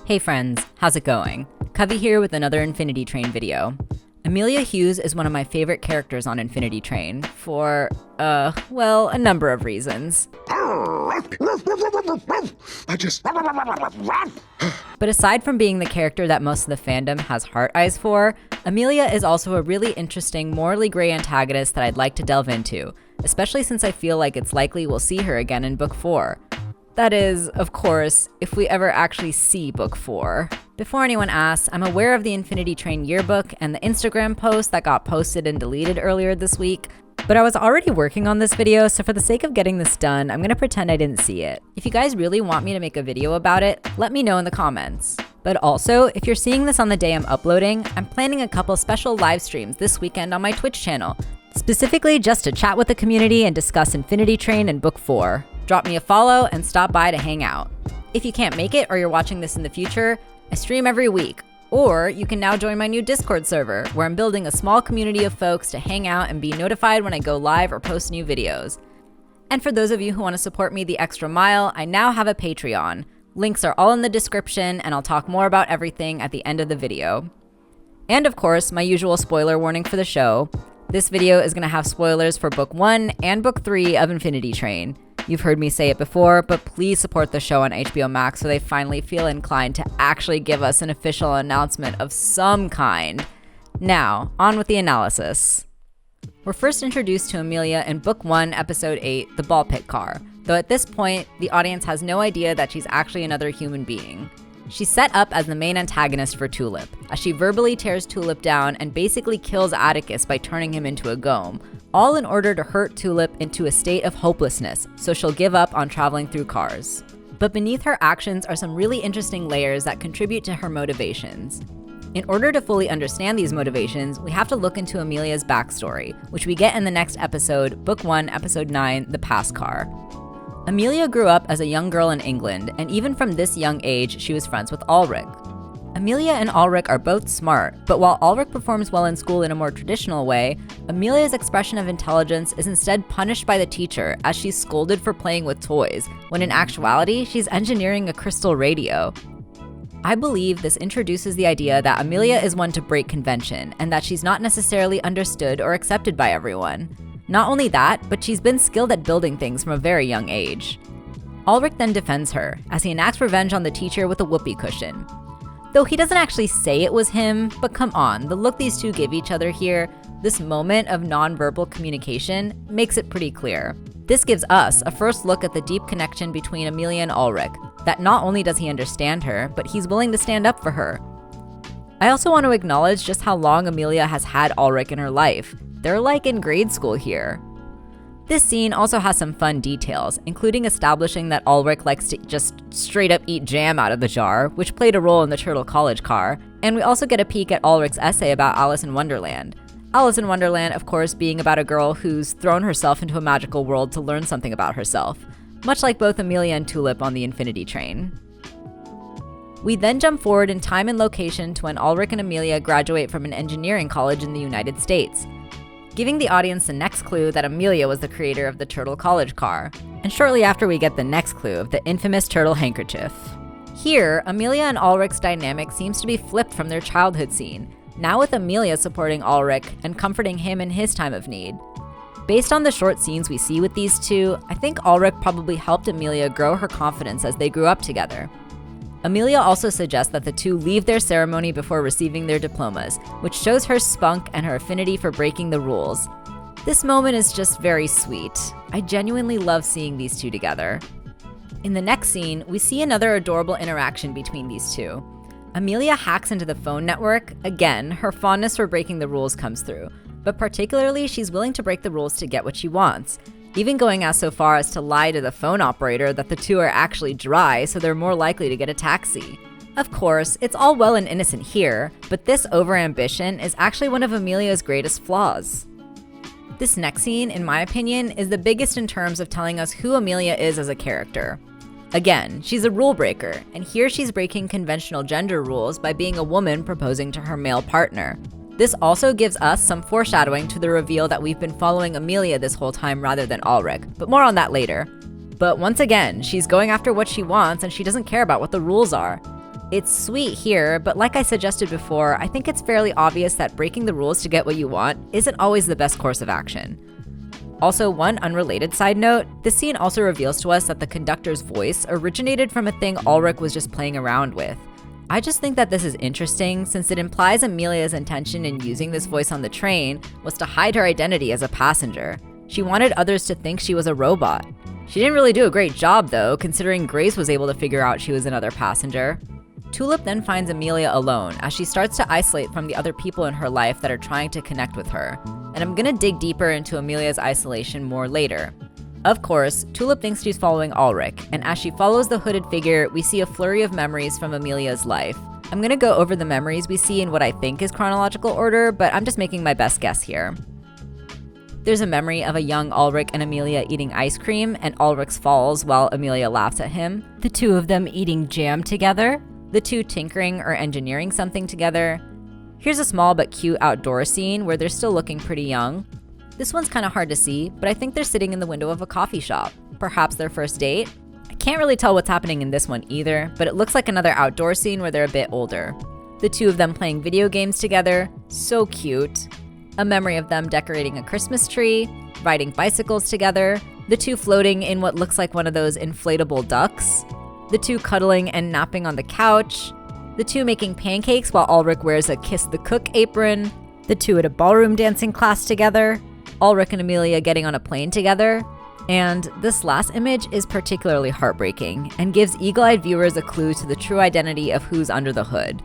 Hey friends, how's it going? Covey here with another Infinity Train video. Amelia Hughes is one of my favorite characters on Infinity Train for, well, a number of reasons. But aside from being the character that most of the fandom has heart eyes for, Amelia is also a really interesting, morally gray antagonist that I'd like to delve into, especially since I feel like it's likely we'll see her again in Book 4. That is, of course, if we ever actually see Book 4. Before anyone asks, I'm aware of the Infinity Train yearbook and the Instagram post that got posted and deleted earlier this week, but I was already working on this video, so for the sake of getting this done, I'm gonna pretend I didn't see it. If you guys really want me to make a video about it, let me know in the comments. But also, if you're seeing this on the day I'm uploading, I'm planning a couple special live streams this weekend on my Twitch channel, specifically just to chat with the community and discuss Infinity Train and Book 4. Drop me a follow and stop by to hang out. If you can't make it or you're watching this in the future, I stream every week, or you can now join my new Discord server, where I'm building a small community of folks to hang out and be notified when I go live or post new videos. And for those of you who want to support me the extra mile, I now have a Patreon. Links are all in the description, and I'll talk more about everything at the end of the video. And of course, my usual spoiler warning for the show. This video is going to have spoilers for Book 1 and Book 3 of Infinity Train. You've heard me say it before, but please support the show on HBO Max so they finally feel inclined to actually give us an official announcement of some kind. Now, on with the analysis. We're first introduced to Amelia in Book 1, Episode 8, The Ball Pit Car, though at this point, the audience has no idea that she's actually another human being. She's set up as the main antagonist for Tulip, as she verbally tears Tulip down and basically kills Atticus by turning him into a gome, all in order to hurt Tulip into a state of hopelessness, so she'll give up on traveling through cars. But beneath her actions are some really interesting layers that contribute to her motivations. In order to fully understand these motivations, we have to look into Amelia's backstory, which we get in the next episode, Book 1, Episode 9, The Pass Car. Amelia grew up as a young girl in England, and even from this young age, she was friends with Ulrich. Amelia and Ulrich are both smart, but while Ulrich performs well in school in a more traditional way, Amelia's expression of intelligence is instead punished by the teacher as she's scolded for playing with toys, when in actuality, she's engineering a crystal radio. I believe this introduces the idea that Amelia is one to break convention, and that she's not necessarily understood or accepted by everyone. Not only that, but she's been skilled at building things from a very young age. Ulrich then defends her, as he enacts revenge on the teacher with a whoopee cushion. Though he doesn't actually say it was him, but come on, the look these two give each other here, this moment of non-verbal communication, makes it pretty clear. This gives us a first look at the deep connection between Amelia and Ulrich, that not only does he understand her, but he's willing to stand up for her. I also want to acknowledge just how long Amelia has had Ulrich in her life. They're like in grade school here. This scene also has some fun details, including establishing that Ulrich likes to just straight up eat jam out of the jar, which played a role in the Turtle College car, and we also get a peek at Ulrich's essay about Alice in Wonderland. Alice in Wonderland, of course, being about a girl who's thrown herself into a magical world to learn something about herself, much like both Amelia and Tulip on the Infinity Train. We then jump forward in time and location to when Ulrich and Amelia graduate from an engineering college in the United States, giving the audience the next clue that Amelia was the creator of the Turtle College car. And shortly after we get the next clue of the infamous turtle handkerchief. Here, Amelia and Ulrich's dynamic seems to be flipped from their childhood scene, now with Amelia supporting Ulrich and comforting him in his time of need. Based on the short scenes we see with these two, I think Ulrich probably helped Amelia grow her confidence as they grew up together. Amelia also suggests that the two leave their ceremony before receiving their diplomas, which shows her spunk and her affinity for breaking the rules. This moment is just very sweet. I genuinely love seeing these two together. In the next scene, we see another adorable interaction between these two. Amelia hacks into the phone network. Again, her fondness for breaking the rules comes through, but particularly she's willing to break the rules to get what she wants, even going as so far as to lie to the phone operator that the two are actually dry so they're more likely to get a taxi. Of course, it's all well and innocent here, but this overambition is actually one of Amelia's greatest flaws. This next scene, in my opinion, is the biggest in terms of telling us who Amelia is as a character. Again, she's a rule breaker, and here she's breaking conventional gender rules by being a woman proposing to her male partner. This also gives us some foreshadowing to the reveal that we've been following Amelia this whole time rather than Ulrich, but more on that later. But once again, she's going after what she wants and she doesn't care about what the rules are. It's sweet here, but like I suggested before, I think it's fairly obvious that breaking the rules to get what you want isn't always the best course of action. Also, one unrelated side note, this scene also reveals to us that the conductor's voice originated from a thing Ulrich was just playing around with. I just think that this is interesting since it implies Amelia's intention in using this voice on the train was to hide her identity as a passenger. She wanted others to think she was a robot. She didn't really do a great job though, considering Grace was able to figure out she was another passenger. Tulip then finds Amelia alone as she starts to isolate from the other people in her life that are trying to connect with her. And I'm gonna dig deeper into Amelia's isolation more later. Of course, Tulip thinks she's following Ulrich, and as she follows the hooded figure, we see a flurry of memories from Amelia's life. I'm gonna go over the memories we see in what I think is chronological order, but I'm just making my best guess here. There's a memory of a young Ulrich and Amelia eating ice cream, and Ulrich falls while Amelia laughs at him. The two of them eating jam together. The two tinkering or engineering something together. Here's a small but cute outdoor scene where they're still looking pretty young. This one's kind of hard to see, but I think they're sitting in the window of a coffee shop. Perhaps their first date? I can't really tell what's happening in this one either, but it looks like another outdoor scene where they're a bit older. The two of them playing video games together, so cute. A memory of them decorating a Christmas tree, riding bicycles together, the two floating in what looks like one of those inflatable ducks, the two cuddling and napping on the couch, the two making pancakes while Ulrich wears a Kiss the Cook apron, the two at a ballroom dancing class together, Ulrich and Amelia getting on a plane together, and this last image is particularly heartbreaking and gives eagle-eyed viewers a clue to the true identity of who's under the hood.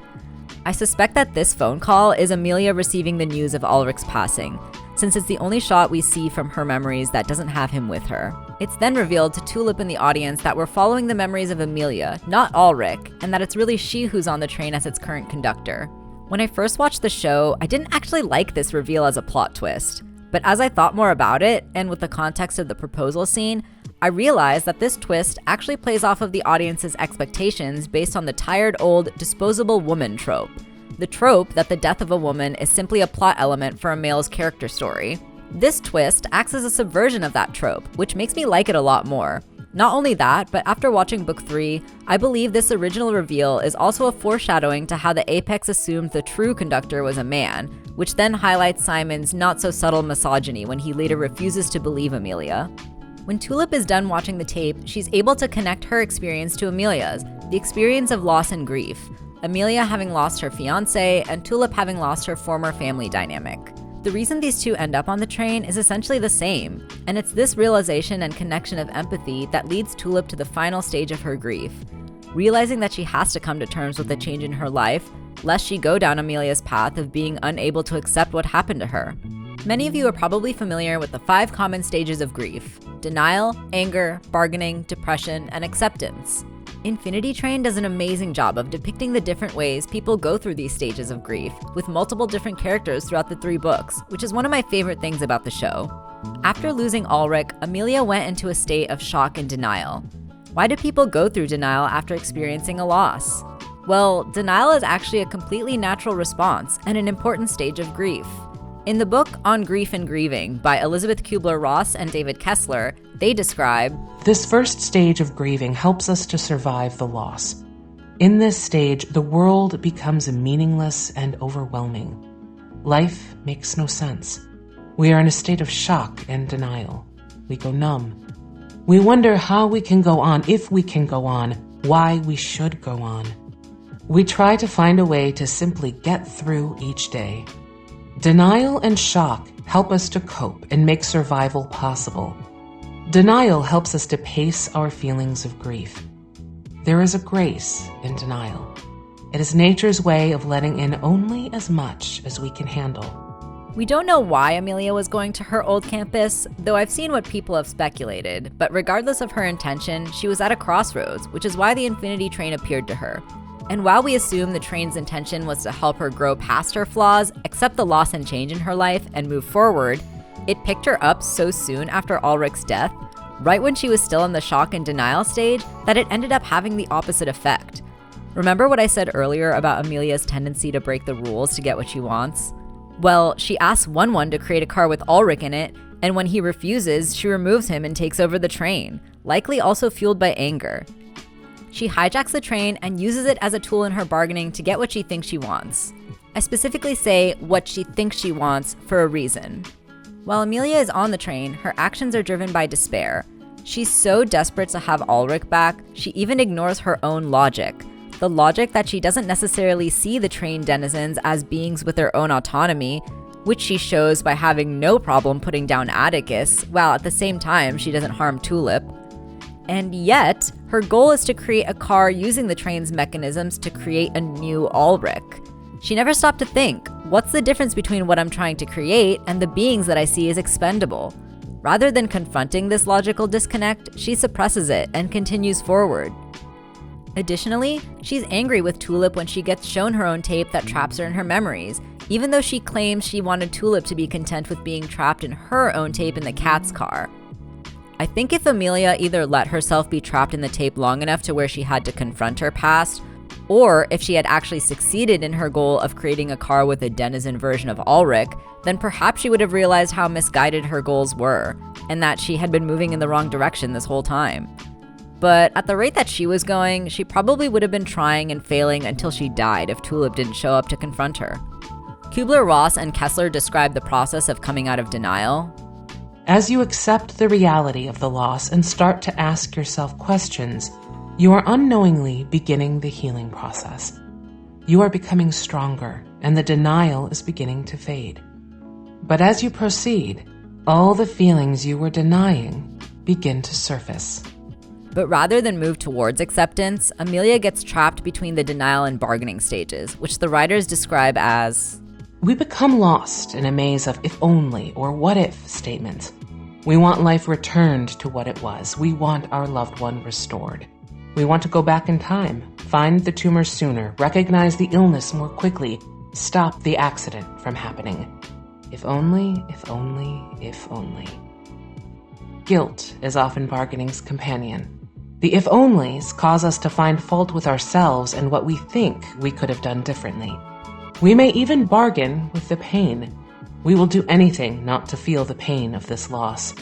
I suspect that this phone call is Amelia receiving the news of Ulrich's passing, since it's the only shot we see from her memories that doesn't have him with her. It's then revealed to Tulip in the audience that we're following the memories of Amelia, not Ulrich, and that it's really she who's on the train as its current conductor. When I first watched the show, I didn't actually like this reveal as a plot twist. But as I thought more about it, and with the context of the proposal scene, I realized that this twist actually plays off of the audience's expectations based on the tired old disposable woman trope. The trope that the death of a woman is simply a plot element for a male's character story. This twist acts as a subversion of that trope, which makes me like it a lot more. Not only that, but after watching book 3, I believe this original reveal is also a foreshadowing to how the Apex assumed the true conductor was a man, which then highlights Simon's not-so-subtle misogyny when he later refuses to believe Amelia. When Tulip is done watching the tape, she's able to connect her experience to Amelia's, the experience of loss and grief. Amelia having lost her fiancé, and Tulip having lost her former family dynamic. The reason these two end up on the train is essentially the same, and it's this realization and connection of empathy that leads Tulip to the final stage of her grief. Realizing that she has to come to terms with the change in her life, lest she go down Amelia's path of being unable to accept what happened to her. Many of you are probably familiar with the 5 common stages of grief: denial, anger, bargaining, depression, and acceptance. Infinity Train does an amazing job of depicting the different ways people go through these stages of grief, with multiple different characters throughout the 3 books, which is one of my favorite things about the show. After losing Ulrich, Amelia went into a state of shock and denial. Why do people go through denial after experiencing a loss? Well, denial is actually a completely natural response and an important stage of grief. In the book On Grief and Grieving by Elizabeth Kubler-Ross and David Kessler, they describe, "This first stage of grieving helps us to survive the loss. In this stage, the world becomes meaningless and overwhelming. Life makes no sense. We are in a state of shock and denial. We go numb. We wonder how we can go on, if we can go on, why we should go on. We try to find a way to simply get through each day. Denial and shock help us to cope and make survival possible. Denial helps us to pace our feelings of grief. There is a grace in denial. It is nature's way of letting in only as much as we can handle." We don't know why Amelia was going to her old campus, though I've seen what people have speculated, but regardless of her intention, she was at a crossroads, which is why the Infinity Train appeared to her. And while we assume the train's intention was to help her grow past her flaws, accept the loss and change in her life, and move forward, it picked her up so soon after Ulrich's death, right when she was still in the shock and denial stage, that it ended up having the opposite effect. Remember what I said earlier about Amelia's tendency to break the rules to get what she wants? Well, she asks One-One to create a car with Ulrich in it, and when he refuses, she removes him and takes over the train, likely also fueled by anger. She hijacks the train and uses it as a tool in her bargaining to get what she thinks she wants. I specifically say what she thinks she wants for a reason. While Amelia is on the train, her actions are driven by despair. She's so desperate to have Ulrich back, she even ignores her own logic. The logic that she doesn't necessarily see the train denizens as beings with their own autonomy, which she shows by having no problem putting down Atticus, while at the same time she doesn't harm Tulip. And yet, her goal is to create a car using the train's mechanisms to create a new Ulrich. She never stopped to think, what's the difference between what I'm trying to create and the beings that I see as expendable? Rather than confronting this logical disconnect, she suppresses it and continues forward. Additionally, she's angry with Tulip when she gets shown her own tape that traps her in her memories, even though she claims she wanted Tulip to be content with being trapped in her own tape in the cat's car. I think if Amelia either let herself be trapped in the tape long enough to where she had to confront her past, or if she had actually succeeded in her goal of creating a car with a denizen version of Ulrich, then perhaps she would have realized how misguided her goals were, and that she had been moving in the wrong direction this whole time. But at the rate that she was going, she probably would have been trying and failing until she died if Tulip didn't show up to confront her. Kubler-Ross and Kessler describe the process of coming out of denial. As you accept the reality of the loss and start to ask yourself questions, you are unknowingly beginning the healing process. You are becoming stronger, and the denial is beginning to fade. But as you proceed, all the feelings you were denying begin to surface. But rather than move towards acceptance, Amelia gets trapped between the denial and bargaining stages, which the writers describe as, we become lost in a maze of if only or what if statements. We want life returned to what it was. We want our loved one restored. We want to go back in time, find the tumor sooner, recognize the illness more quickly, stop the accident from happening. If only, if only, if only. Guilt is often bargaining's companion. The if-onlys cause us to find fault with ourselves and what we think we could have done differently. We may even bargain with the pain. We will do anything not to feel the pain of this loss.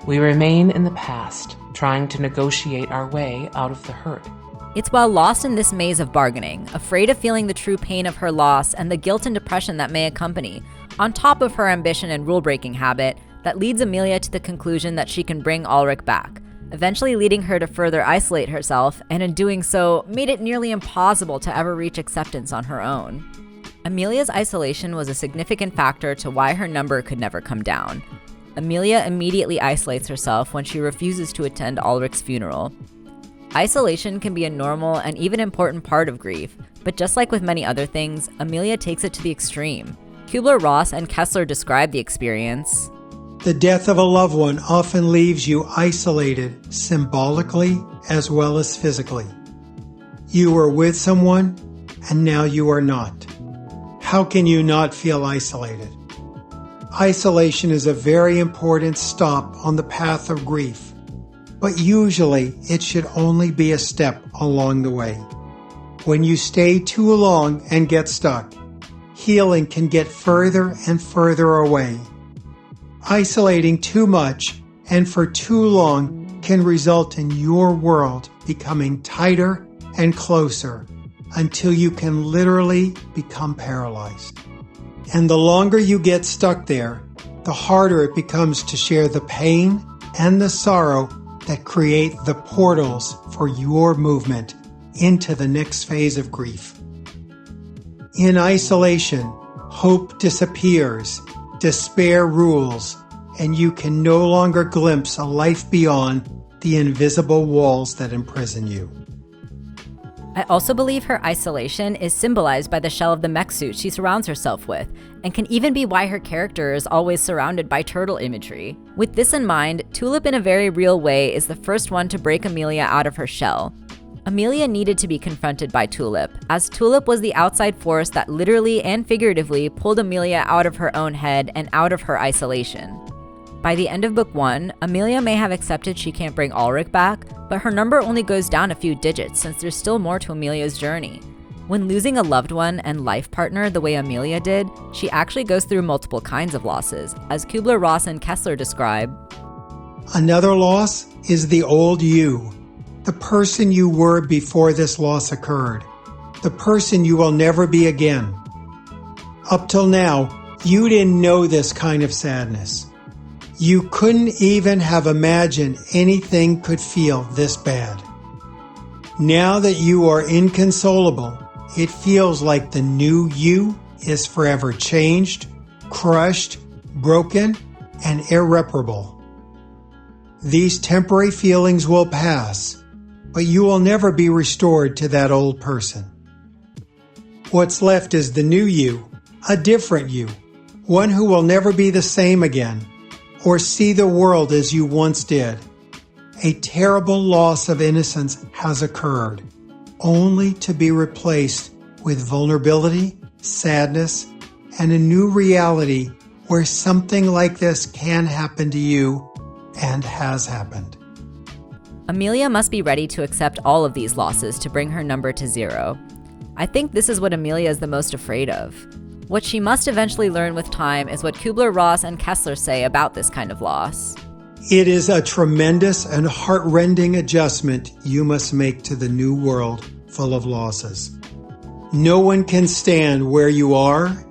We remain in the past, trying to negotiate our way out of the hurt. It's while lost in this maze of bargaining, afraid of feeling the true pain of her loss and the guilt and depression that may accompany, on top of her ambition and rule-breaking habit, that leads Amelia to the conclusion that she can bring Ulrich back, eventually leading her to further isolate herself, and in doing so, made it nearly impossible to ever reach acceptance on her own. Amelia's isolation was a significant factor to why her number could never come down. Amelia immediately isolates herself when she refuses to attend Ulrich's funeral. Isolation can be a normal and even important part of grief, but just like with many other things, Amelia takes it to the extreme. Kubler-Ross and Kessler describe the experience. The death of a loved one often leaves you isolated symbolically as well as physically. You were with someone, and now you are not. How can you not feel isolated? Isolation is a very important stop on the path of grief, but usually it should only be a step along the way. When you stay too long and get stuck, healing can get further and further away. Isolating too much and for too long can result in your world becoming tighter and closer until you can literally become paralyzed. And the longer you get stuck there, the harder it becomes to share the pain and the sorrow that create the portals for your movement into the next phase of grief. In isolation, hope disappears, despair rules, and you can no longer glimpse a life beyond the invisible walls that imprison you. I also believe her isolation is symbolized by the shell of the mech suit she surrounds herself with, and can even be why her character is always surrounded by turtle imagery. With this in mind, Tulip in a very real way is the first one to break Amelia out of her shell. Amelia needed to be confronted by Tulip, as Tulip was the outside force that literally and figuratively pulled Amelia out of her own head and out of her isolation. By the end of book 1, Amelia may have accepted she can't bring Ulrich back, but her number only goes down a few digits since there's still more to Amelia's journey. When losing a loved one and life partner the way Amelia did, she actually goes through multiple kinds of losses, as Kubler-Ross and Kessler describe. Another loss is the old you. the person you were before this loss occurred, the person you will never be again. Up till now, you didn't know this kind of sadness. You couldn't even have imagined anything could feel this bad. Now that you are inconsolable, it feels like the new you is forever changed, crushed, broken, and irreparable. These temporary feelings will pass, but you will never be restored to that old person. What's left is the new you, a different you, one who will never be the same again, or see the world as you once did. A terrible loss of innocence has occurred, only to be replaced with vulnerability, sadness, and a new reality where something like this can happen to you and has happened. Amelia must be ready to accept all of these losses to bring her number to 0. I think this is what Amelia is the most afraid of. What she must eventually learn with time is what Kubler-Ross and Kessler say about this kind of loss. It is a tremendous and heart-rending adjustment you must make to the new world full of losses. No one can stand where you are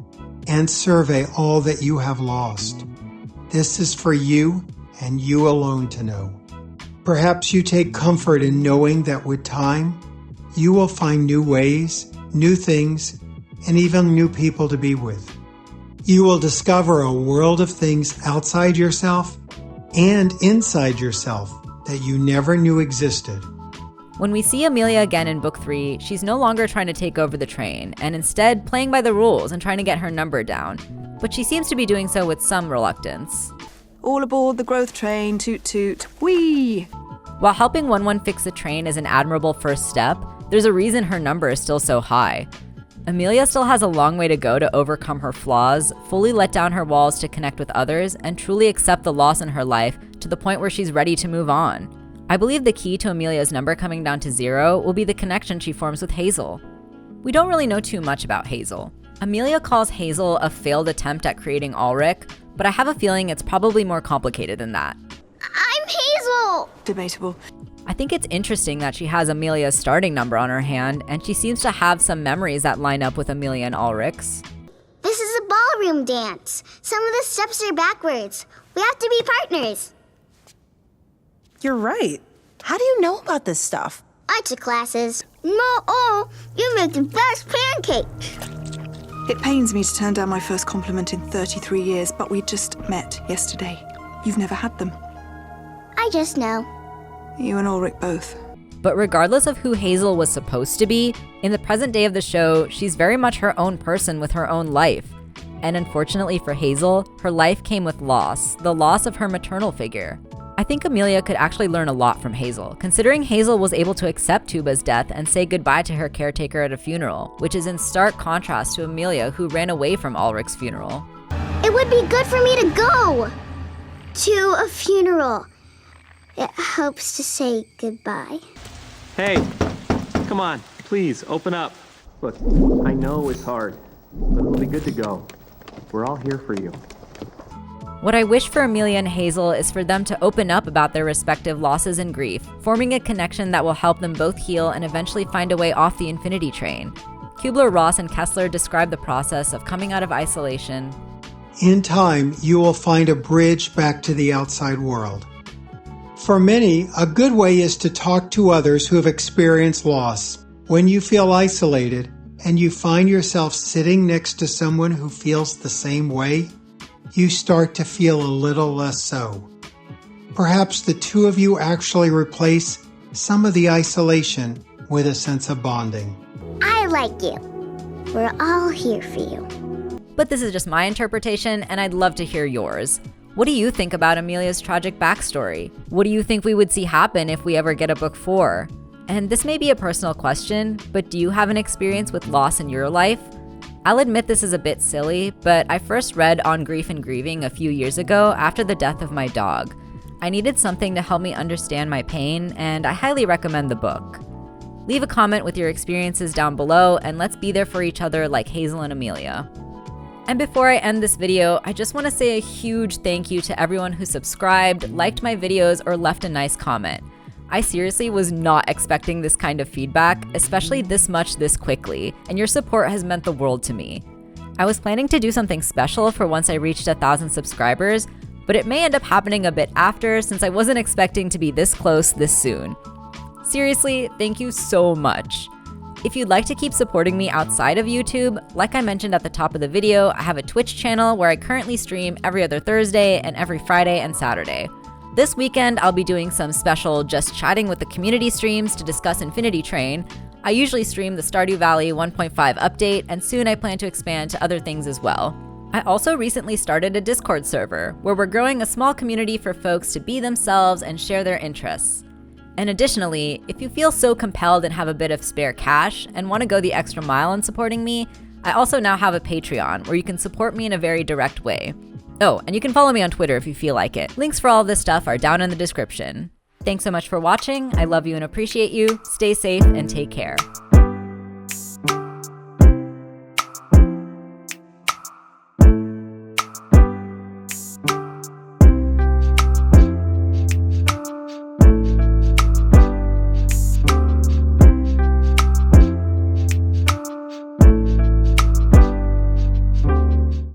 and survey all that you have lost. This is for you and you alone to know. Perhaps you take comfort in knowing that with time, you will find new ways, new things, and even new people to be with. You will discover a world of things outside yourself and inside yourself that you never knew existed. When we see Amelia again in Book 3, she's no longer trying to take over the train, and instead playing by the rules and trying to get her number down. But she seems to be doing so with some reluctance. All aboard the growth train, toot toot, whee! While helping 1-1 fix the train is an admirable first step, there's a reason her number is still so high. Amelia still has a long way to go to overcome her flaws, fully let down her walls to connect with others, and truly accept the loss in her life to the point where she's ready to move on. I believe the key to Amelia's number coming down to 0 will be the connection she forms with Hazel. We don't really know too much about Hazel. Amelia calls Hazel a failed attempt at creating Ulrich, but I have a feeling it's probably more complicated than that. I'm Hazel! Debatable. I think it's interesting that she has Amelia's starting number on her hand, and she seems to have some memories that line up with Amelia and Ulrich's. This is a ballroom dance. Some of the steps are backwards. We have to be partners. You're right. How do you know about this stuff? I took classes. No, you make the best pancakes. It pains me to turn down my first compliment in 33 years, but we just met yesterday. You've never had them. I just know. You and Ulrich both. But regardless of who Hazel was supposed to be, in the present day of the show, she's very much her own person with her own life. And unfortunately for Hazel, her life came with loss, the loss of her maternal figure. I think Amelia could actually learn a lot from Hazel, considering Hazel was able to accept Tuba's death and say goodbye to her caretaker at a funeral, which is in stark contrast to Amelia, who ran away from Ulrich's funeral. It would be good for me to go to a funeral. It helps to say goodbye. Hey, come on, please, open up. Look, I know it's hard, but it'll be good to go. We're all here for you. What I wish for Amelia and Hazel is for them to open up about their respective losses and grief, forming a connection that will help them both heal and eventually find a way off the infinity train. Kubler-Ross and Kessler describe the process of coming out of isolation. In time, you will find a bridge back to the outside world. For many, a good way is to talk to others who have experienced loss. When you feel isolated and you find yourself sitting next to someone who feels the same way, you start to feel a little less so. Perhaps the two of you actually replace some of the isolation with a sense of bonding. I like you. We're all here for you. But this is just my interpretation, and I'd love to hear yours. What do you think about Amelia's tragic backstory? What do you think we would see happen if we ever get a book 4? And this may be a personal question, but do you have an experience with loss in your life? I'll admit this is a bit silly, but I first read On Grief and Grieving a few years ago after the death of my dog. I needed something to help me understand my pain, and I highly recommend the book. Leave a comment with your experiences down below, and let's be there for each other like Hazel and Amelia. And before I end this video, I just want to say a huge thank you to everyone who subscribed, liked my videos, or left a nice comment. I seriously was not expecting this kind of feedback, especially this much this quickly, and your support has meant the world to me. I was planning to do something special for once I reached 1,000 subscribers, but it may end up happening a bit after since I wasn't expecting to be this close this soon. Seriously, thank you so much. If you'd like to keep supporting me outside of YouTube, like I mentioned at the top of the video, I have a Twitch channel where I currently stream every other Thursday and every Friday and Saturday. This weekend, I'll be doing some special just chatting with the community streams to discuss Infinity Train. I usually stream the Stardew Valley 1.5 update, and soon I plan to expand to other things as well. I also recently started a Discord server, where we're growing a small community for folks to be themselves and share their interests. And additionally, if you feel so compelled and have a bit of spare cash and want to go the extra mile in supporting me, I also now have a Patreon where you can support me in a very direct way. Oh, and you can follow me on Twitter if you feel like it. Links for all of this stuff are down in the description. Thanks so much for watching. I love you and appreciate you. Stay safe and take care.